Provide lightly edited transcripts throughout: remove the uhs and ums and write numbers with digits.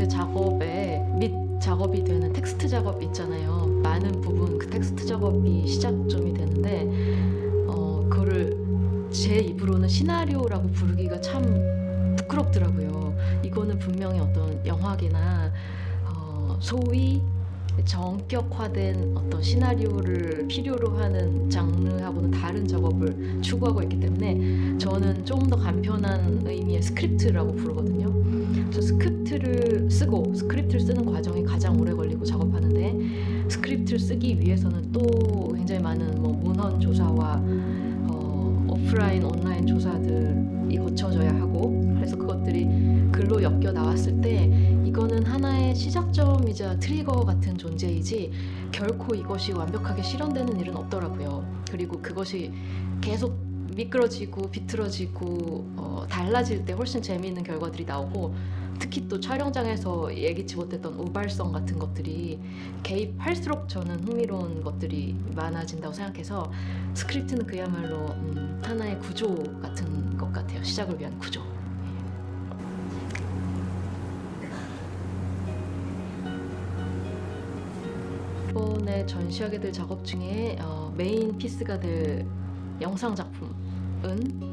제 작업에 밑 작업이 되는 텍스트 작업 있잖아요. 많은 부분 그 텍스트 작업이 시작점이 되는데 그거를 제 입으로는 시나리오라고 부르기가 참 부끄럽더라고요. 이거는 분명히 어떤 영화계나 소위 정격화된 어떤 시나리오를 필요로 하는 장르하고는 다른 작업을 추구하고 있기 때문에 저는 조금 더 간편한 의미의 스크립트라고 부르거든요. 그래서 스크립트를 쓰는 과정이 가장 오래 걸리고 작업하는데, 스크립트를 쓰기 위해서는 또 굉장히 많은 문헌 조사와 오프라인 온라인 조사들이 거쳐져야 하고, 그래서 그것들이 글로 엮여 나왔을 때 이거는 하나의 시작점이자 트리거 같은 존재이지 결코 이것이 완벽하게 실현되는 일은 없더라고요. 그리고 그것이 계속 미끄러지고 비틀어지고 달라질 때 훨씬 재미있는 결과들이 나오고, 특히 또 촬영장에서 예기치 못했던 우발성 같은 것들이 개입할수록 저는 흥미로운 것들이 많아진다고 생각해서, 스크립트는 그야말로 하나의 구조 같은 것 같아요. 시작을 위한 구조. 이번에 전시하게 될 작업 중에 메인 피스가 될 영상 작품은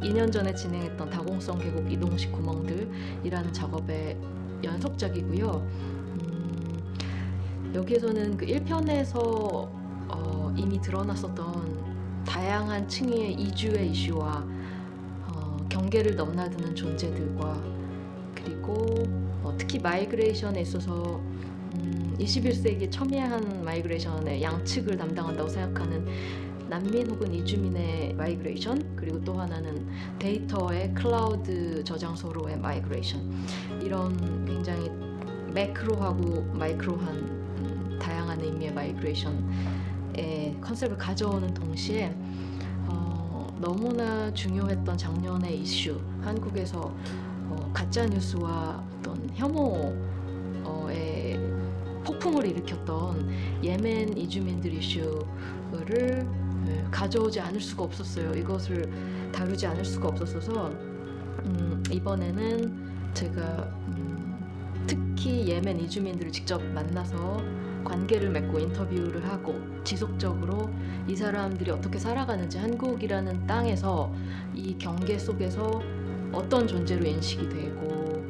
2년 전에 진행했던 다공성 계곡 이동식 구멍들이라는 작업의 연속작이고요. 여기에서는 그 1편에서 이미 드러났었던 다양한 층위의 이주의 이슈와 경계를 넘나드는 존재들과, 그리고 특히 마이그레이션에 있어서 21세기 첨예한 마이그레이션의 양측을 담당한다고 생각하는 난민 혹은 이주민의 마이그레이션, 그리고 또 하나는 데이터의 클라우드 저장소로의 마이그레이션, 이런 굉장히 매크로하고 마이크로한 다양한 의미의 마이그레이션의 컨셉을 가져오는 동시에 너무나 중요했던 작년의 이슈, 한국에서 가짜뉴스와 어떤 혐오의 폭풍을 일으켰던 예멘 이주민들 이슈를 가져오지 않을 수가 없었어요. 이것을 다루지 않을 수가 없었어서 이번에는 제가 특히 예멘 이주민들을 직접 만나서 관계를 맺고 인터뷰를 하고, 지속적으로 이 사람들이 어떻게 살아가는지, 한국이라는 땅에서 이 경계 속에서 어떤 존재로 인식이 되고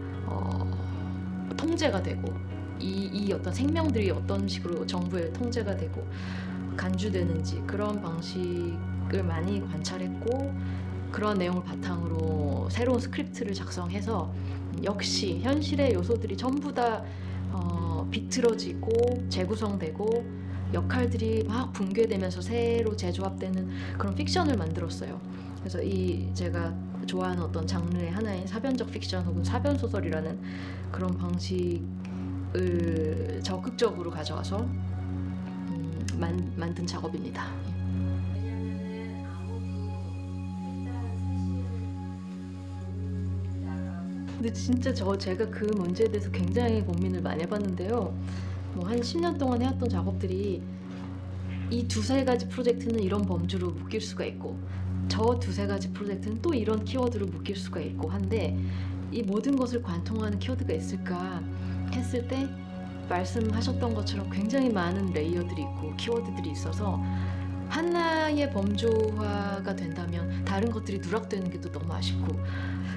통제가 되고, 이 어떤 생명들이 어떤 식으로 정부의 통제가 되고 간주되는지, 그런 방식을 많이 관찰했고, 그런 내용을 바탕으로 새로운 스크립트를 작성해서 역시 현실의 요소들이 전부 다 비틀어지고 재구성되고 역할들이 막 붕괴되면서 새로 재조합되는 그런 픽션을 만들었어요. 그래서 제가 좋아하는 어떤 장르의 하나인 사변적 픽션 혹은 사변 소설이라는 그런 방식을 적극적으로 가져와서 만든 작업입니다. 근데 진짜 제가 그 문제에 대해서 굉장히 고민을 많이 해봤는데요. 한 10년 동안 해왔던 작업들이 이 두세 가지 프로젝트는 이런 범주로 묶일 수가 있고, 저 두세 가지 프로젝트는 또 이런 키워드로 묶일 수가 있고 한데, 이 모든 것을 관통하는 키워드가 있을까 했을 때 말씀하셨던 것처럼 굉장히 많은 레이어들이 있고 키워드들이 있어서 하나의 범주화가 된다면 다른 것들이 누락되는 게 또 너무 아쉽고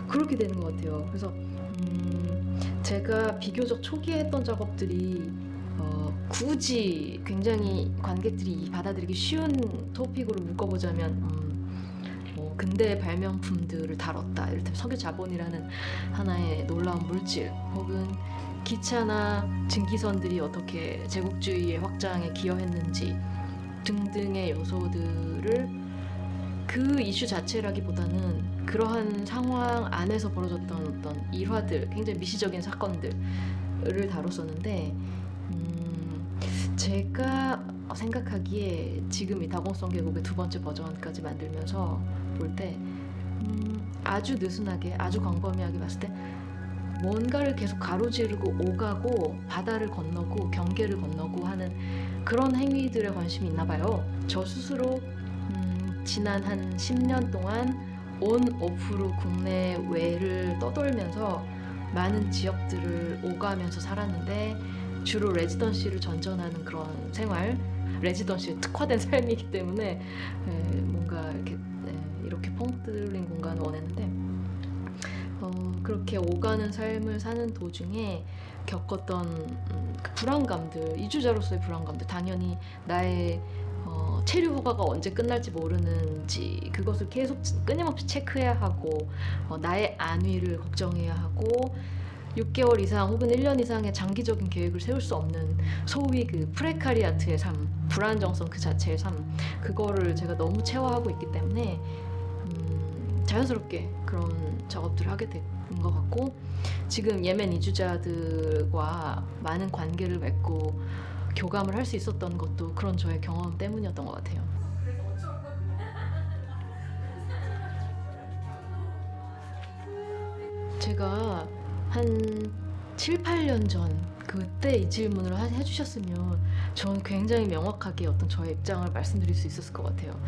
그렇게 되는 것 같아요. 그래서 제가 비교적 초기에 했던 작업들이 굳이 굉장히 관객들이 받아들이기 쉬운 토픽으로 묶어보자면 근대 발명품들을 다뤘다. 이를테면 석유자본이라는 하나의 놀라운 물질, 혹은 기차나 증기선들이 어떻게 제국주의의 확장에 기여했는지 등등의 요소들을, 그 이슈 자체라기보다는 그러한 상황 안에서 벌어졌던 어떤 일화들, 굉장히 미시적인 사건들을 다뤘었는데, 제가 생각하기에 지금 이 다공성 계곡의 두 번째 버전까지 만들면서 볼 때 아주 느슨하게, 아주 광범위하게 봤을 때 뭔가를 계속 가로지르고 오가고 바다를 건너고 경계를 건너고 하는 그런 행위들에 관심이 있나 봐요. 저 스스로 지난 한 10년 동안 온 오프로 국내외를 떠돌면서 많은 지역들을 오가면서 살았는데 주로 레지던시를 전전하는 그런 생활, 레지던시에 특화된 삶이기 때문에 뭔가 이렇게 펑 뚫린 공간을 원했는데 그렇게 오가는 삶을 사는 도중에 겪었던 그 불안감들, 이주자로서의 불안감들, 당연히 나의 체류 허가가 언제 끝날지 모르는지 그것을 계속 끊임없이 체크해야 하고 나의 안위를 걱정해야 하고 6개월 이상 혹은 1년 이상의 장기적인 계획을 세울 수 없는 소위 그 프레카리아트의 삶, 불안정성 그 자체의 삶, 그거를 제가 너무 체화하고 있기 때문에 자연스럽게 그런 작업들을 하게 된 것 같고, 지금 예멘 이주자들과 많은 관계를 맺고 교감을 할 수 있었던 것도 그런 저의 경험 때문이었던 것 같아요. 제가 한 7, 8년 전 그때 이 질문을 해주셨으면 저는 굉장히 명확하게 어떤 저의 입장을 말씀드릴 수 있었을 것 같아요.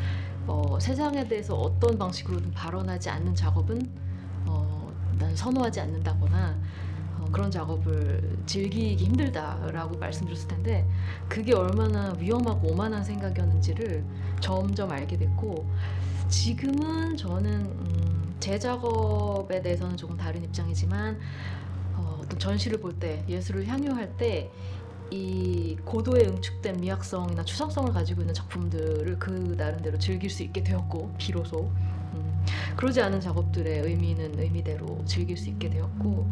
세상에 대해서 어떤 방식으로든 발언하지 않는 작업은 난 선호하지 않는다거나 그런 작업을 즐기기 힘들다라고 말씀드렸을 텐데, 그게 얼마나 위험하고 오만한 생각이었는지를 점점 알게 됐고, 지금은 저는 제 작업에 대해서는 조금 다른 입장이지만 어떤 전시를 볼 때, 예술을 향유할 때 이 고도에 응축된 미학성이나 추상성을 가지고 있는 작품들을 그 나름대로 즐길 수 있게 되었고, 비로소 그러지 않은 작업들의 의미는 의미대로 즐길 수 있게 되었고,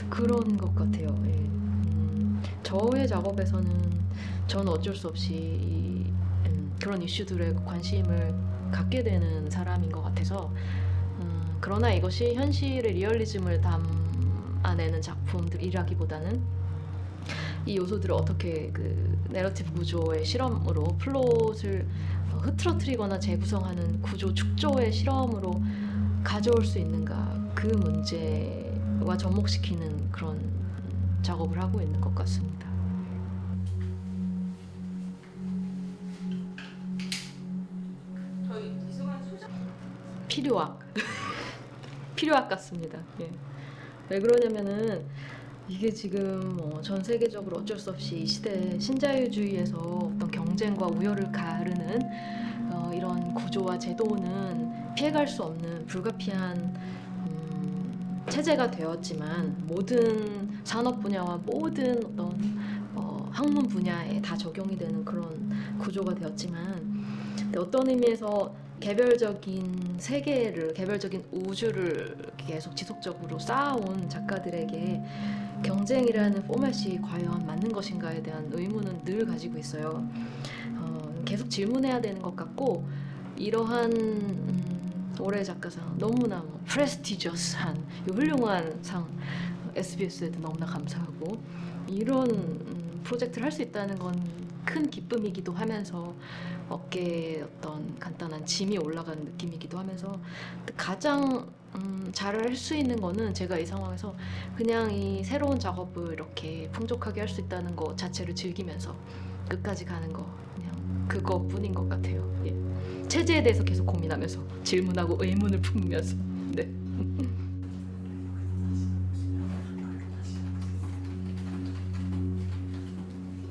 그런 것 같아요. 예. 저의 작업에서는 저는 어쩔 수 없이 그런 이슈들에 관심을 갖게 되는 사람인 것 같아서, 그러나 이것이 현실의 리얼리즘을 담아내는 작품들이라기보다는 이 요소들을 어떻게 그 내러티브 구조의 실험으로 플롯을 흐트러뜨리거나 재구성하는 구조 축조의 실험으로 가져올 수 있는가, 그 문제와 접목시키는 그런 작업을 하고 있는 것 같습니다. 저희 이승환 소장 필요학 필요학 같습니다. 예. 왜 그러냐면은 이게 지금 전 세계적으로 어쩔 수 없이 이 시대 신자유주의에서 어떤 경쟁과 우열을 가르는 이런 구조와 제도는 피해갈 수 없는 불가피한 체제가 되었지만, 모든 산업 분야와 모든 어떤 학문 분야에 다 적용이 되는 그런 구조가 되었지만, 근데 어떤 의미에서 개별적인 세계를, 개별적인 우주를 계속 지속적으로 쌓아온 작가들에게 경쟁이라는 포맷이 과연 맞는 것인가에 대한 의문은 늘 가지고 있어요. 계속 질문해야 되는 것 같고, 이러한 올해 작가상 너무나 프레스티저스한 훌륭한 상, SBS에도 너무나 감사하고, 이런 프로젝트를 할 수 있다는 건 큰 기쁨이기도 하면서 어깨에 어떤 간단한 짐이 올라가는 느낌이기도 하면서, 가장 잘할 수 있는 거는 제가 이 상황에서 그냥 이 새로운 작업을 이렇게 풍족하게 할 수 있다는 것 자체를 즐기면서 끝까지 가는 거, 그냥 그거뿐인 것 같아요. 예. 체제에 대해서 계속 고민하면서 질문하고 의문을 품으면서. 네.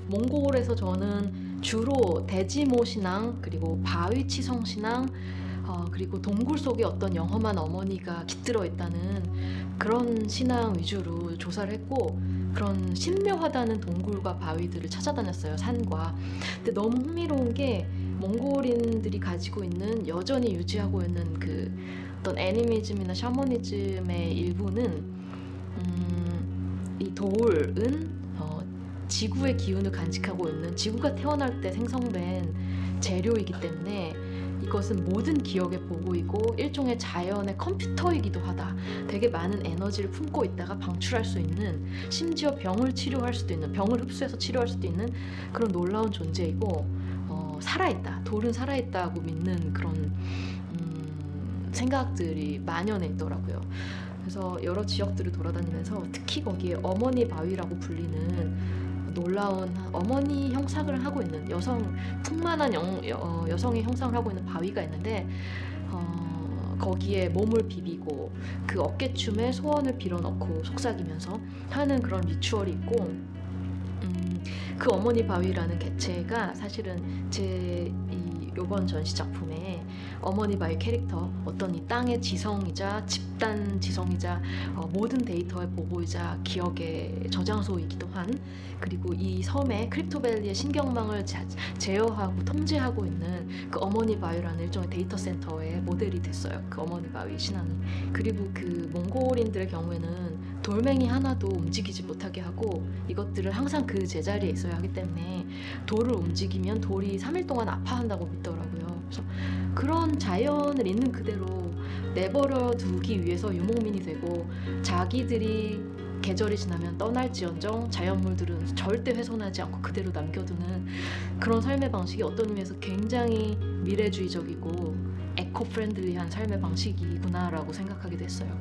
몽골에서 저는 주로 대지모 신앙, 그리고 바위치성 신앙, 그리고 동굴 속에 어떤 영험한 어머니가 깃들어 있다는 그런 신앙 위주로 조사를 했고, 그런 신묘하다는 동굴과 바위들을 찾아다녔어요, 산과. 근데 너무 흥미로운 게, 몽골인들이 가지고 있는, 여전히 유지하고 있는 그 어떤 애니미즘이나 샤머니즘의 일부는 이 돌은 지구의 기운을 간직하고 있는, 지구가 태어날 때 생성된 재료이기 때문에 이것은 모든 기억의 보고이고 일종의 자연의 컴퓨터이기도 하다. 되게 많은 에너지를 품고 있다가 방출할 수 있는, 심지어 병을 치료할 수도 있는, 병을 흡수해서 치료할 수도 있는 그런 놀라운 존재이고, 살아있다, 돌은 살아있다고 믿는 그런 생각들이 만연해 있더라고요. 그래서 여러 지역들을 돌아다니면서 특히 거기에 어머니 바위라고 불리는 놀라운 어머니 형상을 하고 있는, 여성, 풍만한 여성의 형상을 하고 있는 바위가 있는데, 거기에 몸을 비비고 그 어깨춤에 소원을 빌어넣고 속삭이면서 하는 그런 리추얼이 있고, 그 어머니 바위라는 개체가 사실은 제 요번 전시 작품에 어머니 바위 캐릭터, 어떤 이 땅의 지성이자 집단 지성이자 모든 데이터의 보고이자 기억의 저장소이기도 한, 그리고 이 섬의 크립토밸리의 신경망을 제어하고 통제하고 있는 그 어머니 바위라는 일종의 데이터 센터의 모델이 됐어요. 그 어머니 바위 신앙이. 그리고 그 몽골인들의 경우에는 돌멩이 하나도 움직이지 못하게 하고 이것들을 항상 그 제자리에 있어야 하기 때문에 돌을 움직이면 돌이 3일 동안 아파한다고 믿더라고요. 그래서 그런 자연을 있는 그대로 내버려 두기 위해서 유목민이 되고, 자기들이 계절이 지나면 떠날지언정 자연물들은 절대 훼손하지 않고 그대로 남겨두는 그런 삶의 방식이 어떤 의미에서 굉장히 미래주의적이고 에코 프렌들리한 삶의 방식이구나라고 생각하게 됐어요.